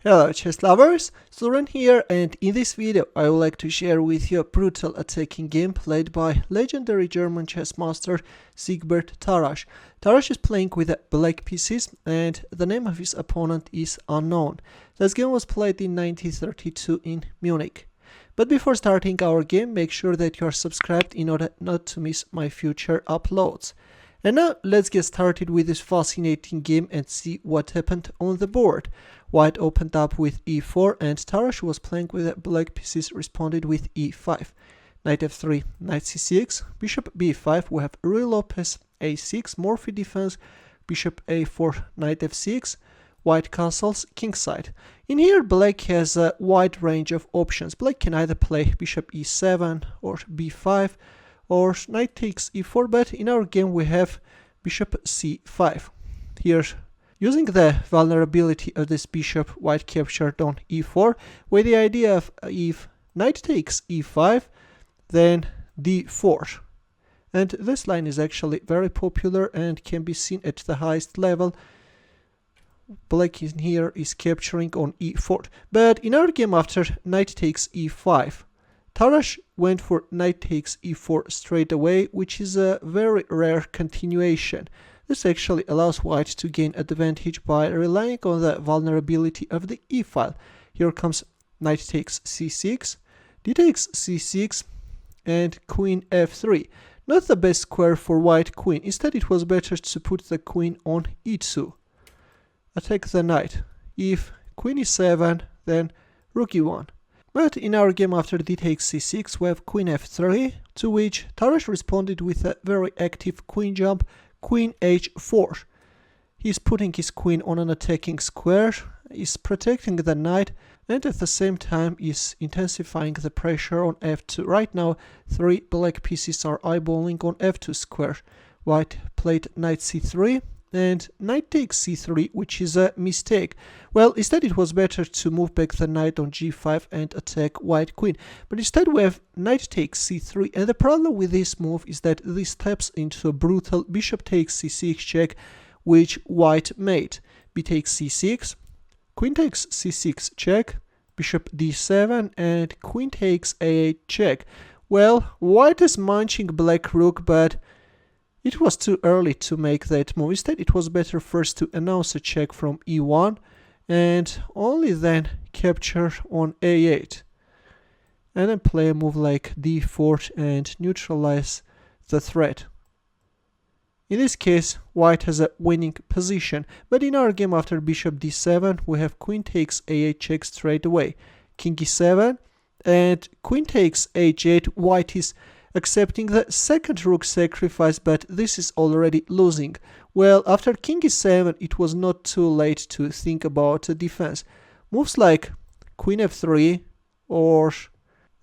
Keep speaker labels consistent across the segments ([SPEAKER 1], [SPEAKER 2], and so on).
[SPEAKER 1] Hello chess lovers, Suren here, and in this video I would like to share with you a brutal attacking game played by legendary German chess master Siegbert Tarrasch. Tarrasch is playing with black pieces and the name of his opponent is unknown. This game was played in 1932 in Munich. But before starting our game, make sure that you are subscribed in order not to miss my future uploads. And now let's get started with this fascinating game and see what happened on the board. White opened up with e4 and Tarrasch was playing with black pieces, responded with e5. Knight f3, knight c6, bishop b5, we have Ruy Lopez a6, Morphy defense, bishop a4, knight f6, white castles, kingside. In here black has a wide range of options. Black can either play bishop e7 or b5 or knight takes e4, but in our game we have bishop c5. Here, using the vulnerability of this bishop, white captured on e4 with the idea of if knight takes e5, then d4. And this line is actually very popular and can be seen at the highest level. Black in here is capturing on e4. But in our game, after knight takes e5, Tarrasch went for knight takes e4 straight away, which is a very rare continuation. This actually allows white to gain advantage by relying on the vulnerability of the e file. Here comes knight takes c6, d takes c6, and queen f3. Not the best square for white queen. Instead, it was better to put the queen on e2. Attack the knight. If queen e7, then rook e1. But in our game, after d takes c6, we have queen f3, to which Tarrasch responded with a very active queen jump, queen h4. He's putting his queen on an attacking square, is protecting the knight, and at the same time is intensifying the pressure on f2. Right now, three black pieces are eyeballing on f2 square. White played knight c3, and knight takes c3, which is a mistake. Well, instead it was better to move back the knight on g5 and attack white queen. But instead we have knight takes c3, and the problem with this move is that this steps into a brutal bishop takes c6 check, which white made. B takes c6, queen takes c6 check, bishop d7, and queen takes a8 check. Well, white is munching black rook, but it was too early to make that move. Instead, it was better first to announce a check from e1 and only then capture on a8. And then play a move like d4 and neutralize the threat. In this case, white has a winning position, but in our game after bishop d7, we have queen takes a8 check straight away. King e7 and queen takes h8. White is accepting the second rook sacrifice, but this is already losing. Well, after king e7, it was not too late to think about a defense. Moves like queen f3 or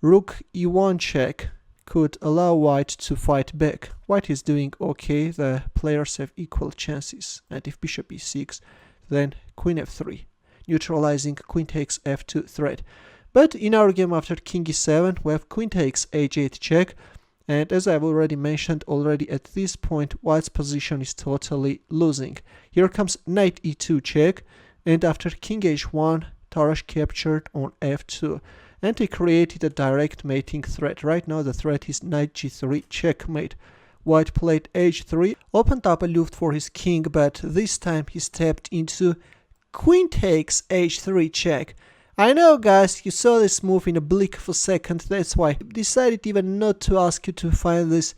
[SPEAKER 1] rook e1 check could allow white to fight back. White is doing okay, the players have equal chances. And if bishop e6, then queen f3, neutralizing queen takes f2 threat. But in our game after king e7, we have queen takes h8 check. And as I've already mentioned, already at this point, white's position is totally losing. Here comes knight e2 check, and after king h1, Tarrasch captured on f2. And he created a direct mating threat. Right now the threat is knight g3 checkmate. White played h3, opened up a loop for his king, but this time he stepped into queen takes h3 check. I know guys, you saw this move in a blink of a second, that's why I decided even not to ask you to find this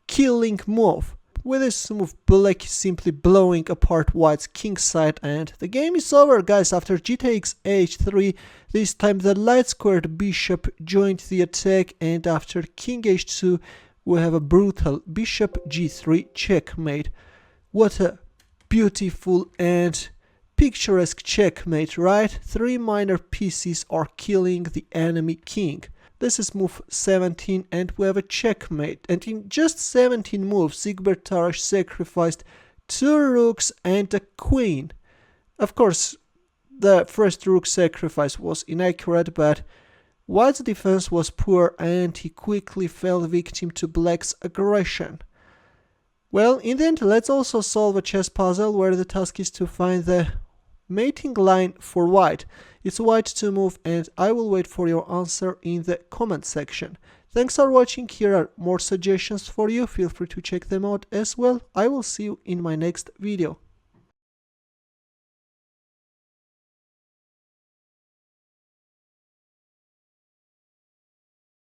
[SPEAKER 1] killing move. With this move, black is simply blowing apart white's king side and the game is over guys. After g takes h3, this time the light squared bishop joined the attack, and after king h2 we have a brutal bishop g3 checkmate. What a beautiful and picturesque checkmate, right? Three minor pieces are killing the enemy king. This is move 17 and we have a checkmate. And in just 17 moves, Siegbert Tarrasch sacrificed 2 rooks and a queen. Of course, the first rook sacrifice was inaccurate, but white's defense was poor and he quickly fell victim to black's aggression. Well, in the end, let's also solve a chess puzzle where the task is to find the mating line for white. It's white to move, and I will wait for your answer in the comment section. Thanks for watching. Here are more suggestions for you. Feel free to check them out as well. I will see you in my next video.